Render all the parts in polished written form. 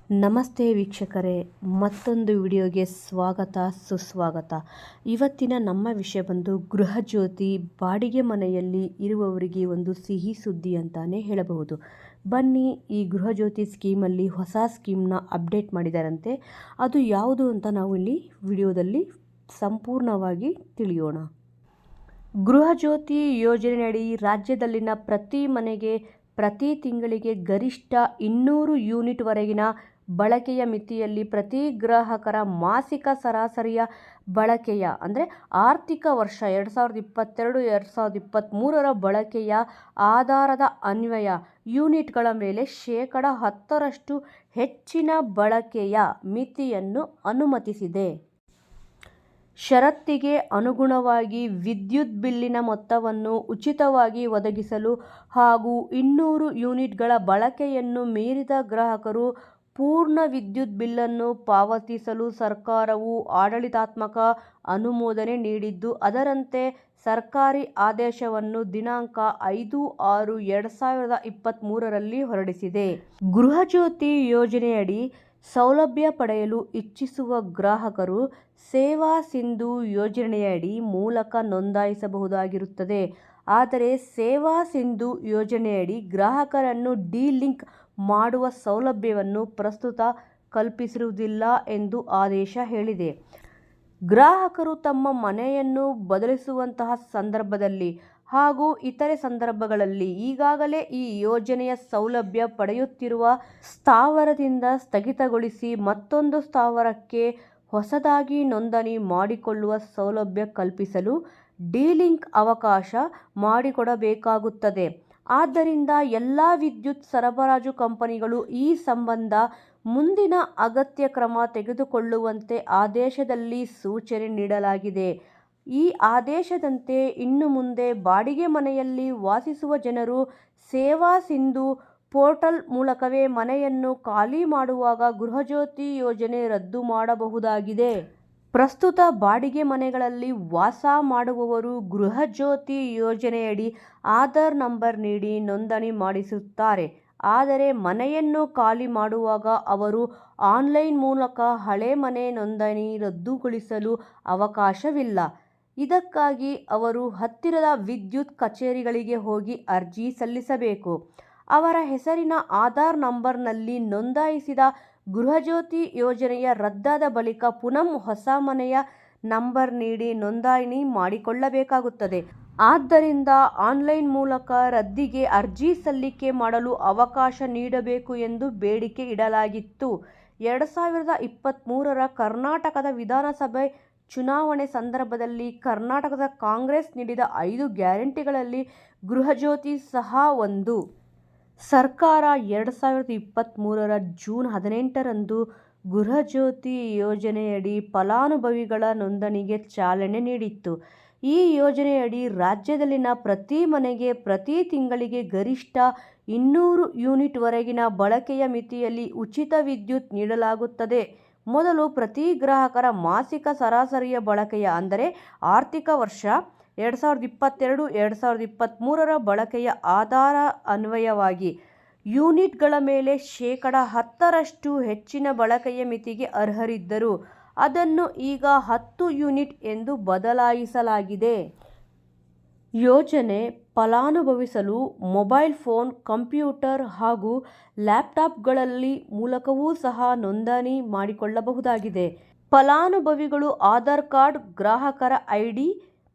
ನಮಸ್ತೆ ವೀಕ್ಷಕರೇ, ಮತ್ತೊಂದು ವಿಡಿಯೋಗೆ ಸ್ವಾಗತ ಸುಸ್ವಾಗತ. ಇವತ್ತಿನ ನಮ್ಮ ವಿಷಯ ಬಂದು ಗೃಹಜ್ಯೋತಿ ಬಾಡಿಗೆ ಮನೆಯಲ್ಲಿ ಇರುವವರಿಗೆ ಒಂದು ಸಿಹಿ ಸುದ್ದಿ ಅಂತಾನೆ ಹೇಳಬಹುದು. ಬನ್ನಿ, ಈ ಗೃಹಜ್ಯೋತಿ ಸ್ಕೀಮಲ್ಲಿ ಹೊಸ ಸ್ಕೀಮ್ನ ಅಪ್ಡೇಟ್ ಮಾಡಿದಾರಂತೆ. ಅದು ಯಾವುದು ಅಂತ ನಾವು ಇಲ್ಲಿ ವಿಡಿಯೋದಲ್ಲಿ ಸಂಪೂರ್ಣವಾಗಿ ತಿಳಿಯೋಣ. ಗೃಹಜ್ಯೋತಿ ಯೋಜನೆಯಡಿ ರಾಜ್ಯದಲ್ಲಿನ ಪ್ರತಿ ಮನೆಗೆ ಪ್ರತಿ ತಿಂಗಳಿಗೆ ಗರಿಷ್ಠ 200 ಯೂನಿಟ್ವರೆಗಿನ ಬಳಕೆಯ ಮಿತಿಯಲ್ಲಿ ಪ್ರತಿ ಗ್ರಾಹಕರ ಮಾಸಿಕ ಸರಾಸರಿಯ ಬಳಕೆಯ ಆರ್ಥಿಕ ವರ್ಷ 2022-2023 ಬಳಕೆಯ ಆಧಾರದ ಅನ್ವಯ ಯೂನಿಟ್ಗಳ ಮೇಲೆ 10% ಹೆಚ್ಚಿನ ಬಳಕೆಯ ಮಿತಿಯನ್ನು ಅನುಮತಿಸಿದೆ. ಷರತ್ತಿಗೆ ಅನುಗುಣವಾಗಿ ವಿದ್ಯುತ್ ಬಿಲ್ಲಿನ ಮೊತ್ತವನ್ನು ಉಚಿತವಾಗಿ ಒದಗಿಸಲು ಹಾಗೂ 200 ಯೂನಿಟ್ಗಳ ಬಳಕೆಯನ್ನು ಮೀರಿದ ಗ್ರಾಹಕರು ಪೂರ್ಣ ವಿದ್ಯುತ್ ಬಿಲ್ಲನ್ನು ಪಾವತಿಸಲು ಸರ್ಕಾರವು ಆಡಳಿತಾತ್ಮಕ ಅನುಮೋದನೆ ನೀಡಿದ್ದು, ಅದರಂತೆ ಸರ್ಕಾರಿ ಆದೇಶವನ್ನು ದಿನಾಂಕ 5/6/2023 ಹೊರಡಿಸಿದೆ. ಗೃಹಜ್ಯೋತಿ ಯೋಜನೆಯಡಿ ಸೌಲಭ್ಯ ಪಡೆಯಲು ಇಚ್ಛಿಸುವ ಗ್ರಾಹಕರು ಸೇವಾ ಸಿಂಧು ಯೋಜನೆಯಡಿ ಮೂಲಕ ನೋಂದಾಯಿಸಬಹುದಾಗಿರುತ್ತದೆ. ಆದರೆ ಸೇವಾ ಸಿಂಧು ಯೋಜನೆಯಡಿ ಗ್ರಾಹಕರನ್ನು ಡಿ-ಲಿಂಕ್ ಮಾಡುವ ಸೌಲಭ್ಯವನ್ನು ಪ್ರಸ್ತುತ ಕಲ್ಪಿಸಿರುವುದಿಲ್ಲ ಎಂದು ಆದೇಶ ಹೇಳಿದೆ. ಗ್ರಾಹಕರು ತಮ್ಮ ಮನೆಯನ್ನು ಬದಲಿಸುವಂತಹ ಸಂದರ್ಭದಲ್ಲಿ ಹಾಗೂ ಇತರೆ ಸಂದರ್ಭಗಳಲ್ಲಿ ಈಗಾಗಲೇ ಈ ಯೋಜನೆಯ ಸೌಲಭ್ಯ ಪಡೆಯುತ್ತಿರುವ ಸ್ಥಾವರದಿಂದ ಸ್ಥಗಿತಗೊಳಿಸಿ ಮತ್ತೊಂದು ಸ್ಥಾವರಕ್ಕೆ ಹೊಸದಾಗಿ ನೋಂದಣಿ ಮಾಡಿಕೊಳ್ಳುವ ಸೌಲಭ್ಯ ಕಲ್ಪಿಸಲು ಡಿ-ಲಿಂಕ್ ಅವಕಾಶ ಮಾಡಿಕೊಡಬೇಕಾಗುತ್ತದೆ. ಆದ್ದರಿಂದ ಎಲ್ಲ ವಿದ್ಯುತ್ ಸರಬರಾಜು ಕಂಪನಿಗಳು ಈ ಸಂಬಂಧ ಮುಂದಿನ ಅಗತ್ಯ ಕ್ರಮ ತೆಗೆದುಕೊಳ್ಳುವಂತೆ ಆದೇಶದಲ್ಲಿ ಸೂಚನೆ ನೀಡಲಾಗಿದೆ. ಈ ಆದೇಶದಂತೆ ಇನ್ನು ಮುಂದೆ ಬಾಡಿಗೆ ಮನೆಯಲ್ಲಿ ವಾಸಿಸುವ ಜನರು ಸೇವಾ ಸಿಂಧು ಪೋರ್ಟಲ್ ಮೂಲಕವೇ ಮನೆಯನ್ನು ಖಾಲಿ ಮಾಡುವಾಗ ಗೃಹಜ್ಯೋತಿ ಯೋಜನೆ ರದ್ದು ಮಾಡಬಹುದಾಗಿದೆ. ಪ್ರಸ್ತುತ ಬಾಡಿಗೆ ಮನೆಗಳಲ್ಲಿ ವಾಸ ಮಾಡುವವರು ಗೃಹಜ್ಯೋತಿ ಯೋಜನೆಯಡಿ ಆಧಾರ್ ನಂಬರ್ ನೀಡಿ ನೋಂದಣಿ ಮಾಡಿಸುತ್ತಾರೆ. ಆದರೆ ಮನೆಯನ್ನು ಖಾಲಿ ಮಾಡುವಾಗ ಅವರು ಆನ್ಲೈನ್ ಮೂಲಕ ಹಳೆ ಮನೆ ನೋಂದಣಿ ರದ್ದುಗೊಳಿಸಲು ಅವಕಾಶವಿಲ್ಲ. ಇದಕ್ಕಾಗಿ ಅವರು ಹತ್ತಿರದ ವಿದ್ಯುತ್ ಕಚೇರಿಗಳಿಗೆ ಹೋಗಿ ಅರ್ಜಿ ಸಲ್ಲಿಸಬೇಕು. ಅವರ ಹೆಸರಿನ ಆಧಾರ್ ನಂಬರ್ನಲ್ಲಿ ನೋಂದಾಯಿಸಿದ ಗೃಹಜ್ಯೋತಿ ಯೋಜನೆಯ ರದ್ದಾದ ಬಳಿಕ ಪುನಃ ಹೊಸ ಮನೆಯ ನಂಬರ್ ನೀಡಿ ನೋಂದಣಿ ಮಾಡಿಕೊಳ್ಳಬೇಕಾಗುತ್ತದೆ. ಆದ್ದರಿಂದ ಆನ್ಲೈನ್ ಮೂಲಕ ರದ್ದಿಗೆ ಅರ್ಜಿ ಸಲ್ಲಿಕೆ ಮಾಡಲು ಅವಕಾಶ ನೀಡಬೇಕು ಎಂದು ಬೇಡಿಕೆ ಇಡಲಾಗಿತ್ತು. 2023 ಕರ್ನಾಟಕದ ವಿಧಾನಸಭೆ ಚುನಾವಣೆ ಸಂದರ್ಭದಲ್ಲಿ ಕರ್ನಾಟಕದ ಕಾಂಗ್ರೆಸ್ ನೀಡಿದ 5 ಗ್ಯಾರಂಟಿಗಳಲ್ಲಿ ಗೃಹಜ್ಯೋತಿ ಸಹ ಒಂದು. ಸರ್ಕಾರ 2023 ಜೂನ್ 18ರಂದು ಗೃಹಜ್ಯೋತಿ ಯೋಜನೆಯಡಿ ಫಲಾನುಭವಿಗಳ ನೋಂದಣಿಗೆ ಚಾಲನೆ ನೀಡಿತ್ತು. ಈ ಯೋಜನೆಯಡಿ ರಾಜ್ಯದಲ್ಲಿನ ಪ್ರತಿ ಮನೆಗೆ ಪ್ರತಿ ತಿಂಗಳಿಗೆ ಗರಿಷ್ಠ 200 ಯೂನಿಟ್ವರೆಗಿನ ಬಳಕೆಯ ಮಿತಿಯಲ್ಲಿ ಉಚಿತ ವಿದ್ಯುತ್ ನೀಡಲಾಗುತ್ತದೆ. ಮೊದಲು ಪ್ರತಿ ಗ್ರಾಹಕರ ಮಾಸಿಕ ಸರಾಸರಿಯ ಬಳಕೆಯ ಆರ್ಥಿಕ ವರ್ಷ 2022-2023 ಬಳಕೆಯ ಆಧಾರ ಅನ್ವಯವಾಗಿ ಯೂನಿಟ್ಗಳ ಮೇಲೆ 10% ಹೆಚ್ಚಿನ ಬಳಕೆಯ ಮಿತಿಗೆ ಅರ್ಹರಿದ್ದರು. ಅದನ್ನು ಈಗ 10 ಯೂನಿಟ್ ಎಂದು ಬದಲಾಯಿಸಲಾಗಿದೆ. ಯೋಜನೆ ಫಲಾನುಭವಿಸಲು ಮೊಬೈಲ್ ಫೋನ್, ಕಂಪ್ಯೂಟರ್ ಹಾಗೂ ಲ್ಯಾಪ್ಟಾಪ್ಗಳ ಮೂಲಕವೂ ಸಹ ನೋಂದಣಿ ಮಾಡಿಕೊಳ್ಳಬಹುದಾಗಿದೆ. ಫಲಾನುಭವಿಗಳು ಆಧಾರ್ ಕಾರ್ಡ್, ಗ್ರಾಹಕರ ಐಡಿ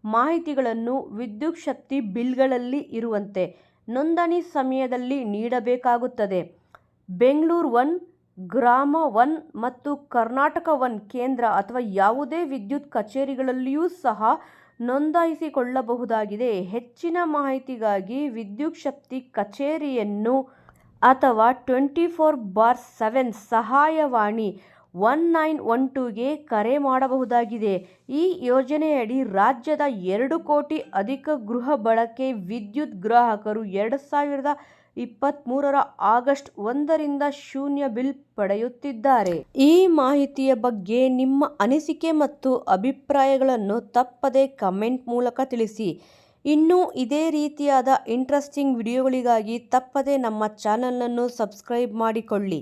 ಮಾಹಿತಿಗಳನ್ನು ವಿದ್ಯುತ್ ಶಕ್ತಿ ಬಿಲ್ಗಳಲ್ಲಿ ಇರುವಂತೆ ನೋಂದಣಿ ಸಮಯದಲ್ಲಿ ನೀಡಬೇಕಾಗುತ್ತದೆ. ಬೆಂಗಳೂರು 1, ಗ್ರಾಮ 1 ಮತ್ತು ಕರ್ನಾಟಕ 1 ಕೇಂದ್ರ ಅಥವಾ ಯಾವುದೇ ವಿದ್ಯುತ್ ಕಚೇರಿಗಳಲ್ಲಿಯೂ ಸಹ ನೋಂದಾಯಿಸಿಕೊಳ್ಳಬಹುದಾಗಿದೆ. ಹೆಚ್ಚಿನ ಮಾಹಿತಿಗಾಗಿ ವಿದ್ಯುತ್ ಶಕ್ತಿ ಕಚೇರಿಯನ್ನು ಅಥವಾ 24/7 ಸಹಾಯವಾಣಿ 1912ಗೆ ಕರೆ ಮಾಡಬಹುದಾಗಿದೆ. ಈ ಯೋಜನೆಯಡಿ ರಾಜ್ಯದ 2 ಕೋಟಿ ಅಧಿಕ ಗೃಹ ಬಳಕೆ ವಿದ್ಯುತ್ ಗ್ರಾಹಕರು 2023 ಆಗಸ್ಟ್ 1ರಿಂದ ಶೂನ್ಯ ಬಿಲ್ ಪಡೆಯುತ್ತಿದ್ದಾರೆ. ಈ ಮಾಹಿತಿಯ ಬಗ್ಗೆ ನಿಮ್ಮ ಅನಿಸಿಕೆ ಮತ್ತು ಅಭಿಪ್ರಾಯಗಳನ್ನು ತಪ್ಪದೆ ಕಮೆಂಟ್ ಮೂಲಕ ತಿಳಿಸಿ. ಇನ್ನೂ ಇದೇ ರೀತಿಯಾದ ಇಂಟ್ರೆಸ್ಟಿಂಗ್ ವಿಡಿಯೋಗಳಿಗಾಗಿ ತಪ್ಪದೆ ನಮ್ಮ ಚಾನಲನ್ನು ಸಬ್ಸ್ಕ್ರೈಬ್ ಮಾಡಿಕೊಳ್ಳಿ.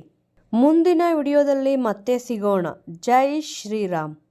ಮುಂದಿನ ವಿಡಿಯೋದಲ್ಲಿ ಮತ್ತೆ ಸಿಗೋಣ. ಜೈ ಶ್ರೀರಾಮ್.